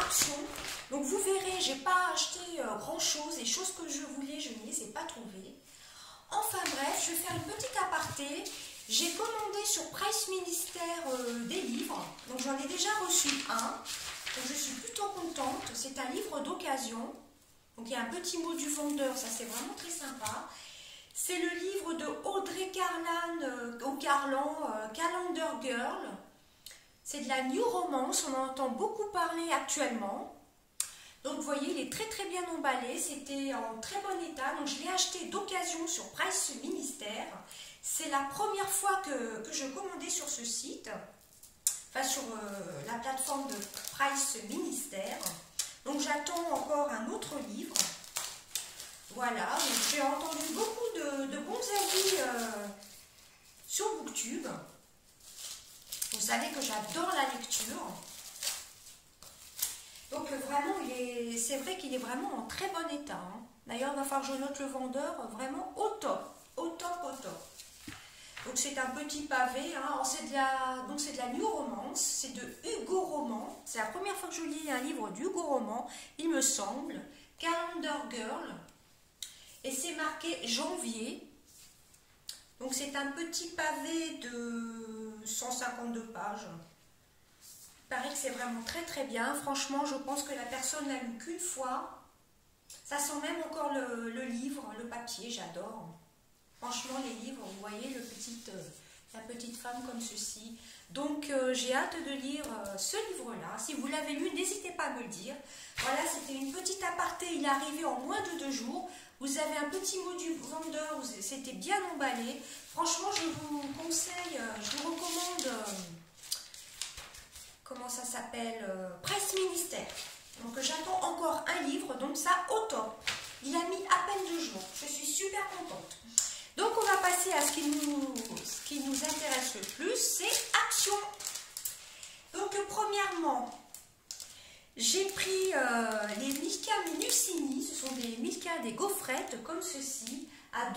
réduction. Donc vous verrez, j'ai pas acheté grand chose, les choses que je voulais, je ne les ai pas trouvées. Enfin bref, je vais faire une petite aparté. J'ai commandé sur Price Ministère des livres, donc j'en ai déjà reçu un, donc je suis plutôt contente. C'est un livre d'occasion, donc il y a un petit mot du vendeur, ça c'est vraiment très sympa. C'est le livre de Audrey Carlan, Calendar Girl. C'est de la New Romance, on en entend beaucoup parler actuellement. Donc vous voyez, il est très très bien emballé, c'était en très bon état, donc je l'ai acheté d'occasion sur Price Ministère. C'est la première fois que je commandais sur ce site, enfin sur la plateforme de Price Ministère. Donc j'attends encore un autre livre. Voilà, j'ai entendu beaucoup de bons avis sur Booktube. Vous savez que j'adore la lecture. Donc vraiment, c'est vrai qu'il est vraiment en très bon état. Hein. D'ailleurs, il va falloir que je note le vendeur vraiment au top, au top, au top. Donc c'est un petit pavé, hein. C'est de la New Romance, c'est de Hugo Roman. C'est la première fois que je lis un livre d'Hugo Roman, il me semble. Calendar Girl. Et c'est marqué janvier. Donc c'est un petit pavé de 152 pages. Il paraît que c'est vraiment très très bien. Franchement, je pense que la personne l'a lu qu'une fois. Ça sent même encore le livre, le papier, j'adore. Franchement, les livres, vous voyez la petite femme comme ceci. Donc, j'ai hâte de lire ce livre-là. Si vous l'avez lu, n'hésitez pas à me le dire. Voilà, c'était une petite aparté. Il est arrivé en moins de 2 jours. Vous avez un petit mot du vendeur. C'était bien emballé. Franchement, je vous conseille, je vous recommande... comment ça s'appelle, Presse Ministère. Donc j'attends encore un livre, donc ça au top. Il a mis à peine 2 jours. Je suis super contente. Donc on va passer à ce qui nous intéresse le plus, c'est Action. Donc premièrement, j'ai pris les Milka Minusini. Ce sont des Milka, des gaufrettes comme ceci, à 2,07 €.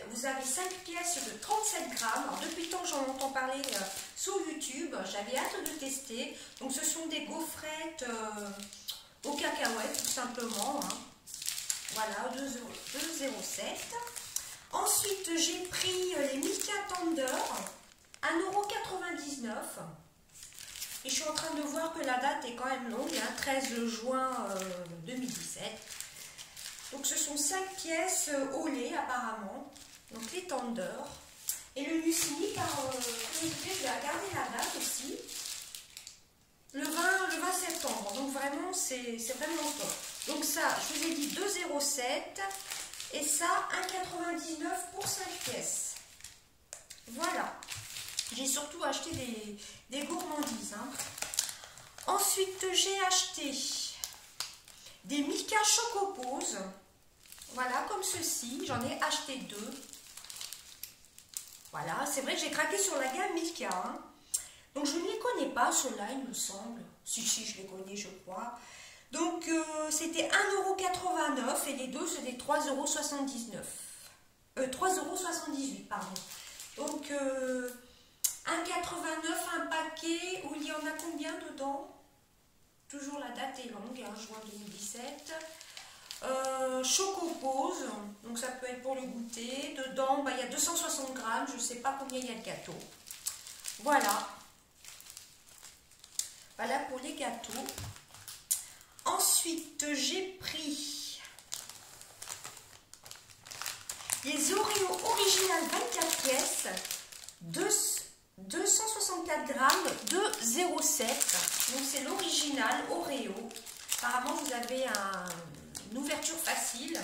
Vous avez 5 pièces de 37 grammes. Alors, depuis le temps que j'en entends parler sur YouTube, j'avais hâte de tester. Donc ce sont des gaufrettes aux cacahuètes tout simplement. Hein. Voilà, 2,07 €. Ensuite, j'ai pris les Milka Tender, 1,99 €. Et je suis en train de voir que la date est quand même longue, hein, 13 juin 2017. Donc ce sont 5 pièces au lait apparemment, donc les tenders. Et le muesli, par curiosité, je vais regarder la date aussi. Le 20 septembre, donc vraiment c'est vraiment top. Donc ça, je vous ai dit 2,07 € et ça 1,99 € pour 5 pièces. Voilà. J'ai surtout acheté des gourmandises. Hein. Ensuite, j'ai acheté des Milka Chocopose. Voilà, comme ceci. J'en ai acheté 2. Voilà, c'est vrai que j'ai craqué sur la gamme Milka. Hein. Donc, je ne les connais pas, ceux-là, il me semble. Si, je les connais, je crois. Donc, c'était 1,89 € et les deux, c'était 3,79 €. 3,78 €, pardon. Donc, 1,89 € un paquet où il y en a combien dedans? Toujours la date est longue, hein, juin 2017. Chocopose, donc ça peut être pour le goûter. Dedans, bah, il y a 260 grammes, je ne sais pas combien il y a de gâteaux. Voilà. Voilà pour les gâteaux. Ensuite, j'ai pris les Oreos original 24 pièces, 264 grammes de 0,7 €. Donc c'est l'original Oreo. Apparemment vous avez une ouverture facile.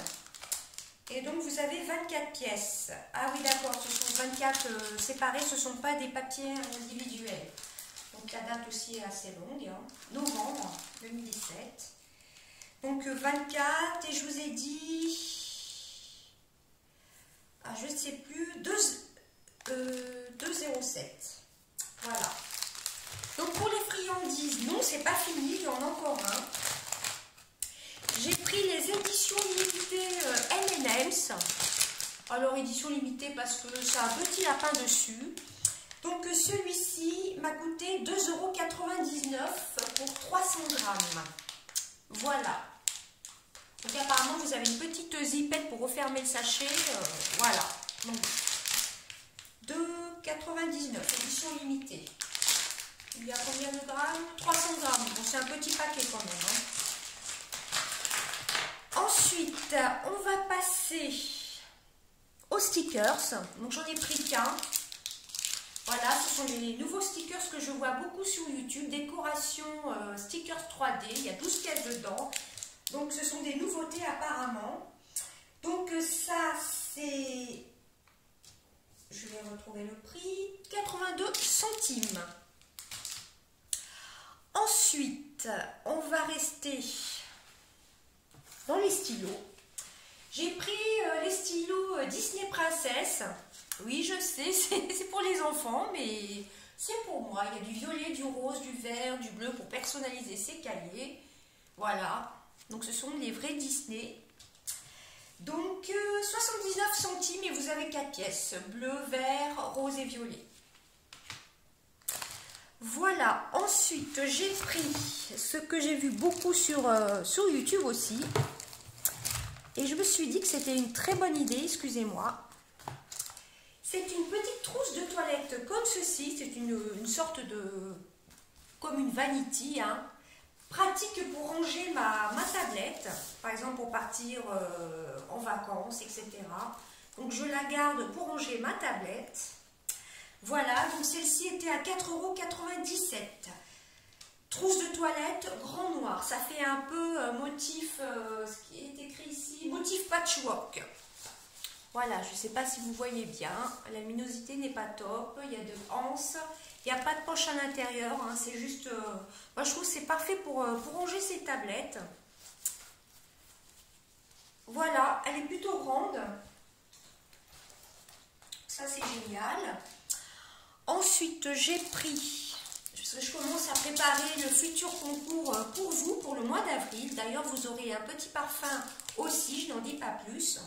Et donc vous avez 24 pièces. Ah oui d'accord, ce sont 24 séparés, ce ne sont pas des papiers individuels. Donc la date aussi est assez longue. Hein. Novembre 2017. Donc 24 et je vous ai dit... Ah, je ne sais plus, 2,07 €. Voilà. Donc pour les friandises, non, c'est pas fini, il y en a encore un. J'ai pris les éditions limitées M&M's. Alors édition limitée parce que ça a un petit lapin dessus. Donc celui-ci m'a coûté 2,99 € pour 3 300 grammes. Voilà. Donc apparemment vous avez une petite zipette pour refermer le sachet. Voilà. Donc 2,99, édition limitée. Il y a combien de grammes? 300 grammes. Bon, c'est un petit paquet quand même. Ensuite, on va passer aux stickers. Donc j'en ai pris qu'un. Voilà, ce sont les nouveaux stickers que je vois beaucoup sur YouTube. Décoration stickers 3D. Il y a 12 pièces dedans. Donc ce sont des nouveautés apparemment. Donc ça c'est... Je vais retrouver le prix. 82 centimes. Ensuite, on va rester dans les stylos. J'ai pris les stylos Disney Princess. Oui, je sais, c'est pour les enfants, mais c'est pour moi. Il y a du violet, du rose, du vert, du bleu pour personnaliser ses cahiers. Voilà. Donc, ce sont les vrais Disney. Donc, 79 centimes et vous avez 4 pièces. Bleu, vert, rose et violet. Voilà. Ensuite, j'ai pris ce que j'ai vu beaucoup sur YouTube aussi. Et je me suis dit que c'était une très bonne idée, excusez-moi. C'est une petite trousse de toilette comme ceci. C'est une sorte de... comme une vanity, hein. Pratique pour ranger ma tablette. Par exemple, pour partir en vacances, etc. Donc, je la garde pour ranger ma tablette. Voilà, donc celle-ci était à 4,97 €. Trousse de toilette, grand noir. Ça fait un peu motif, ce qui est écrit ici, motif patchwork. Voilà, je ne sais pas si vous voyez bien. La luminosité n'est pas top. Il y a de anses. Il n'y a pas de poche à l'intérieur. Hein, c'est juste... moi, je trouve que c'est parfait pour ranger ses tablettes. Voilà, elle est plutôt grande. Ça, c'est génial. Ensuite, j'ai pris... je commence à préparer le futur concours pour vous, pour le mois d'avril. D'ailleurs, vous aurez un petit parfum aussi, je n'en dis pas plus.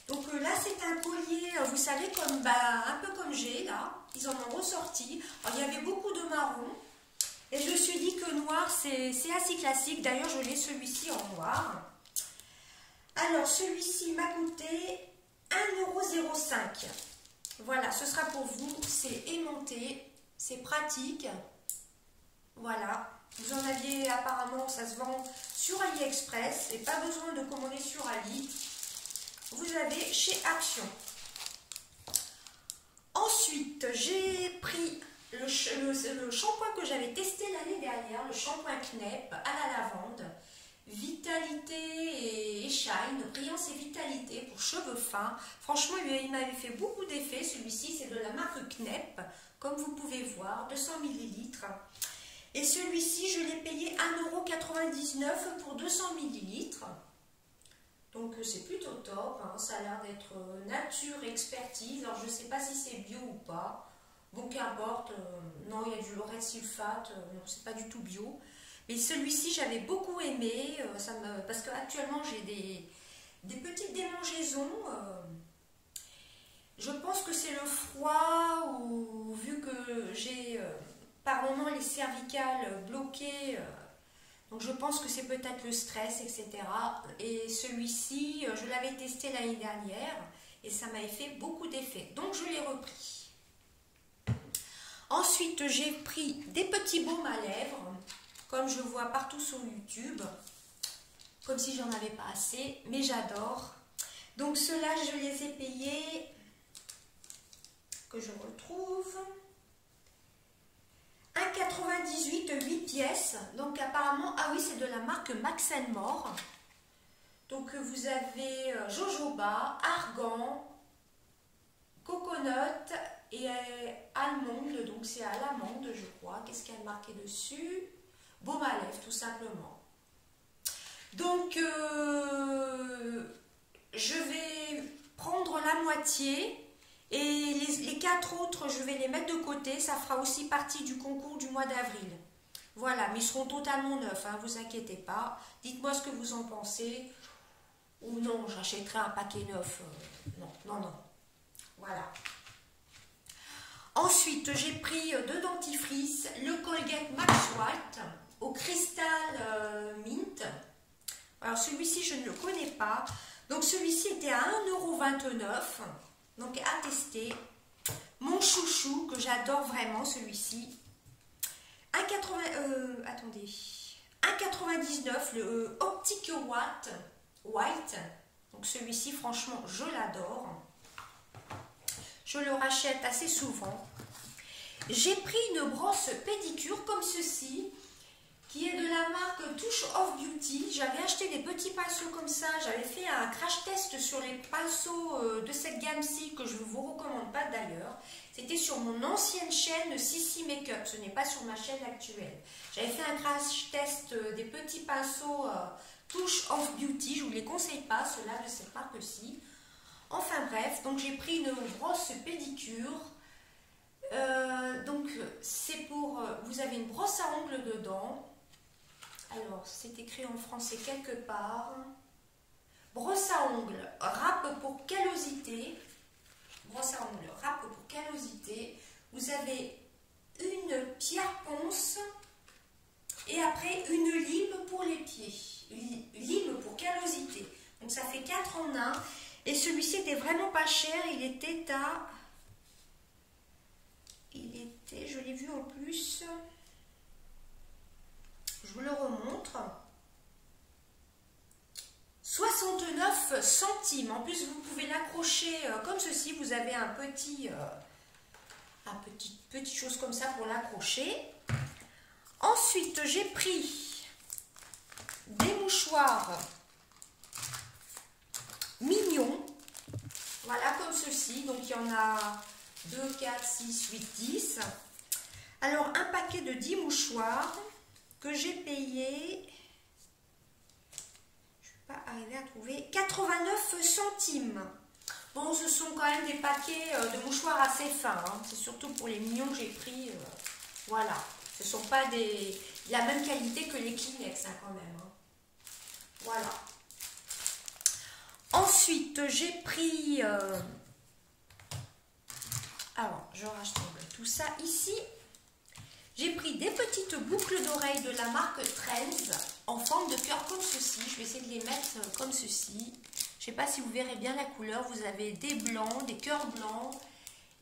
Donc là, c'est un collier, vous savez, comme un peu comme j'ai là. Ils en ont ressorti. Alors, il y avait beaucoup de marron. Et je me suis dit que noir, c'est assez classique. D'ailleurs, je l'ai celui-ci en noir. Alors, celui-ci m'a coûté 1,05 €. Voilà, ce sera pour vous. C'est aimanté. C'est pratique. Voilà. Vous en aviez apparemment, ça se vend sur AliExpress. Et pas besoin de commander sur Ali. Vous avez chez Action. Ensuite, j'ai pris le shampoing que j'avais testé l'année dernière, le shampoing Knep à la lavande. Vitalité et shine, brillance et vitalité pour cheveux fins. Franchement, il m'avait fait beaucoup d'effets. Celui-ci, c'est de la marque Knep, comme vous pouvez voir, 200 ml. Et celui-ci, je l'ai payé 1,99 € pour 200 ml. Donc c'est plutôt top, hein. Ça a l'air d'être nature expertise. Alors je ne sais pas si c'est bio ou pas. Bon, qu'importe, non, il y a du laureth sulfate, non, c'est pas du tout bio. Mais celui-ci, j'avais beaucoup aimé, parce qu'actuellement j'ai des petites démangeaisons. Je pense que c'est le froid, ou vu que j'ai par moment les cervicales bloquées. Donc je pense que c'est peut-être le stress, etc. Et celui-ci, je l'avais testé l'année dernière et ça m'avait fait beaucoup d'effets. Donc je l'ai repris. Ensuite, j'ai pris des petits baumes à lèvres, comme je vois partout sur YouTube. Comme si j'en avais pas assez, mais j'adore. Donc ceux-là, je les ai payés, que je retrouve... 1,98 €, 8 pièces. Donc apparemment, ah oui, c'est de la marque Max & More. Donc vous avez jojoba, argan, coconut et almande. Donc c'est à l'amande, je crois. Qu'est-ce qu'il y a marqué dessus? Baume à lèvres, tout simplement. Donc je vais prendre la moitié. Et les 4 autres, je vais les mettre de côté. Ça fera aussi partie du concours du mois d'avril. Voilà, mais ils seront totalement neufs, hein, vous inquiétez pas. Dites-moi ce que vous en pensez. Ou non, j'achèterai un paquet neuf. Non. Voilà. Ensuite, j'ai pris deux dentifrices. Le Colgate Max White au cristal Alors celui-ci, je ne le connais pas. Donc celui-ci était à 1,29 €. Donc à tester. Mon chouchou, que j'adore vraiment, celui-ci. 1,99 le Optic White. Donc celui-ci, franchement, je l'adore. Je le rachète assez souvent. J'ai pris une brosse pédicure comme ceci, qui est de la marque Touch of Beauty. J'avais acheté des petits pinceaux comme ça. J'avais fait un crash test sur les pinceaux de cette gamme-ci, que je ne vous recommande pas d'ailleurs. C'était sur mon ancienne chaîne Sissi Makeup. Ce n'est pas sur ma chaîne actuelle. J'avais fait un crash test des petits pinceaux Touch of Beauty. Je ne vous les conseille pas, ceux-là de cette marque-ci. Enfin bref, donc j'ai pris une brosse pédicure. Donc c'est pour... vous avez une brosse à ongles dedans. Alors, c'est écrit en français quelque part. Brosse à ongles, râpe pour callosité. Brosse à ongles, râpe pour callosité. Vous avez une pierre ponce et après une lime pour les pieds. Lime pour callosité. Donc ça fait 4 en 1. Et celui-ci était vraiment pas cher. Il était à... je l'ai vu en plus... Je vous le remontre. 69 centimes. En plus, vous pouvez l'accrocher comme ceci. Vous avez un petit chose comme ça pour l'accrocher. Ensuite, j'ai pris des mouchoirs mignons. Voilà, comme ceci. Donc, il y en a 2, 4, 6, 8, 10. Alors, un paquet de 10 mouchoirs que j'ai payé, je ne vais pas arriver à trouver, 89 centimes. Bon, ce sont quand même des paquets de mouchoirs assez fins. Hein. C'est surtout pour les mignons que j'ai pris. Voilà. Ce ne sont pas de la même qualité que les Kleenex hein, quand même. Hein. Voilà. Ensuite, j'ai pris... alors, je rassemble tout ça ici. J'ai pris des petites boucles d'oreilles de la marque Trends en forme de cœur comme ceci. Je vais essayer de les mettre comme ceci. Je ne sais pas si vous verrez bien la couleur. Vous avez des blancs, des cœurs blancs,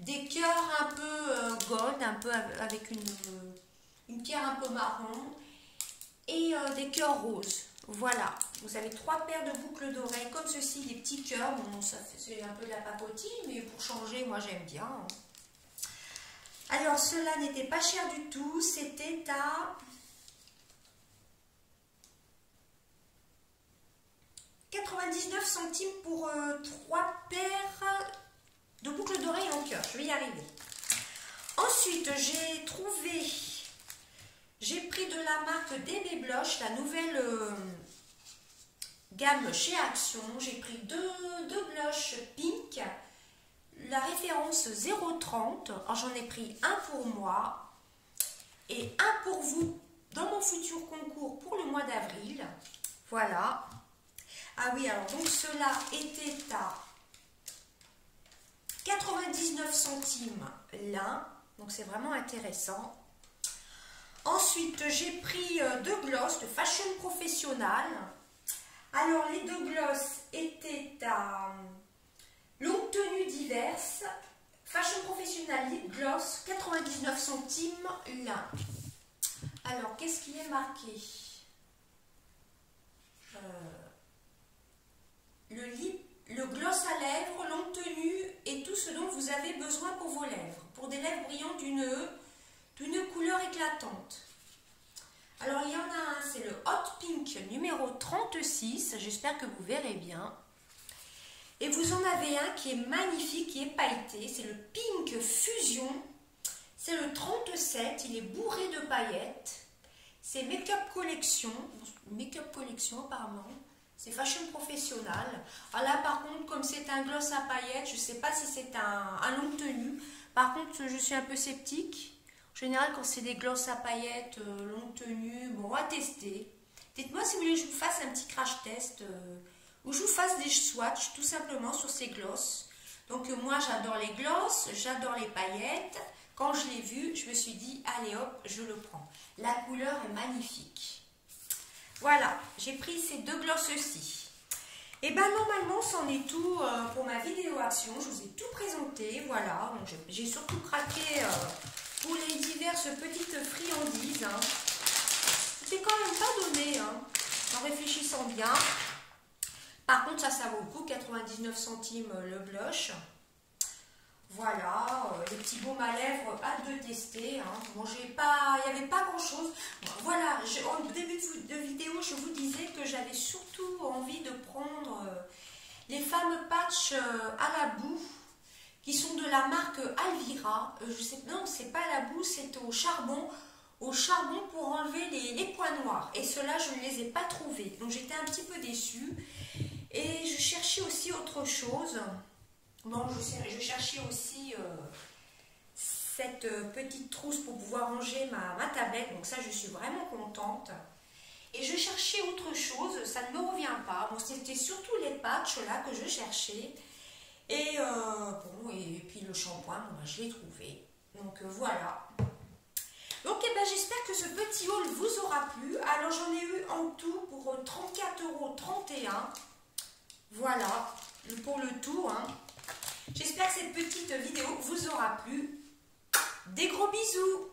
des cœurs un peu gold, un peu avec une pierre un peu marron et des cœurs roses. Voilà. Vous avez 3 paires de boucles d'oreilles comme ceci, des petits cœurs. Bon, ça c'est un peu de la pacotille, mais pour changer, moi j'aime bien. Hein. Alors, cela n'était pas cher du tout, c'était à 99 centimes pour 3 paires de boucles d'oreilles en cœur. Je vais y arriver. Ensuite, j'ai pris de la marque DB Blush, la nouvelle gamme chez Action. J'ai pris deux blushs pink. La référence 0,30, j'en ai pris un pour moi et un pour vous dans mon futur concours pour le mois d'avril. Voilà. Ah oui, alors donc cela était à 99 centimes l'un, donc c'est vraiment intéressant. Ensuite, j'ai pris 2 glosses de Fashion Professional. Alors, les 2 glosses étaient à... longue tenue diverses, Fashion Professional Lip Gloss, 99 centimes l'un. Alors, qu'est-ce qui est marqué? Le gloss à lèvres, longue tenue et tout ce dont vous avez besoin pour vos lèvres. Pour des lèvres brillantes d'une couleur éclatante. Alors, il y en a un, c'est le Hot Pink numéro 36. J'espère que vous verrez bien. Et vous en avez un qui est magnifique, qui est pailleté. C'est le Pink Fusion. C'est le 37. Il est bourré de paillettes. C'est Make-up Collection. Make-up Collection, apparemment. C'est Fashion Professional. Alors là, par contre, comme c'est un gloss à paillettes, je ne sais pas si c'est un longue tenue. Par contre, je suis un peu sceptique. En général, quand c'est des gloss à paillettes, longue tenue, bon, on va tester. Dites-moi si vous voulez que je vous fasse un petit crash test où je vous fasse des swatchs tout simplement sur ces glosses. Donc moi j'adore les glosses, j'adore les paillettes. Quand je l'ai vu, je me suis dit allez hop, je le prends. La couleur est magnifique. Voilà, j'ai pris ces deux glosses-ci. Et ben normalement, c'en est tout pour ma vidéo action. Je vous ai tout présenté, voilà. J'ai surtout craqué pour les diverses petites friandises. Hein. C'était quand même pas donné, hein, en réfléchissant bien. Par contre, ça vaut le coup, 99 centimes le blush. Voilà, les petits baumes à lèvres, hâte de tester. Hein. Bon, il n'y avait pas grand chose. Bon, voilà, au début de vidéo, je vous disais que j'avais surtout envie de prendre les fameux patchs à la boue qui sont de la marque Alvira. Je sais, non, c'est pas à la boue, c'est au charbon pour enlever les points noirs. Et ceux-là, je ne les ai pas trouvés. Donc j'étais un petit peu déçue. Et je cherchais aussi autre chose. Bon, je cherchais aussi cette petite trousse pour pouvoir ranger ma tablette. Donc ça, je suis vraiment contente. Et je cherchais autre chose. Ça ne me revient pas. Bon, c'était surtout les patchs là que je cherchais. Et bon, et puis le shampoing, bon, ben, je l'ai trouvé. Donc voilà. Donc eh ben, j'espère que ce petit haul vous aura plu. Alors j'en ai eu en tout pour 34,31 €. Voilà, pour le tout. Hein. J'espère que cette petite vidéo vous aura plu. Des gros bisous!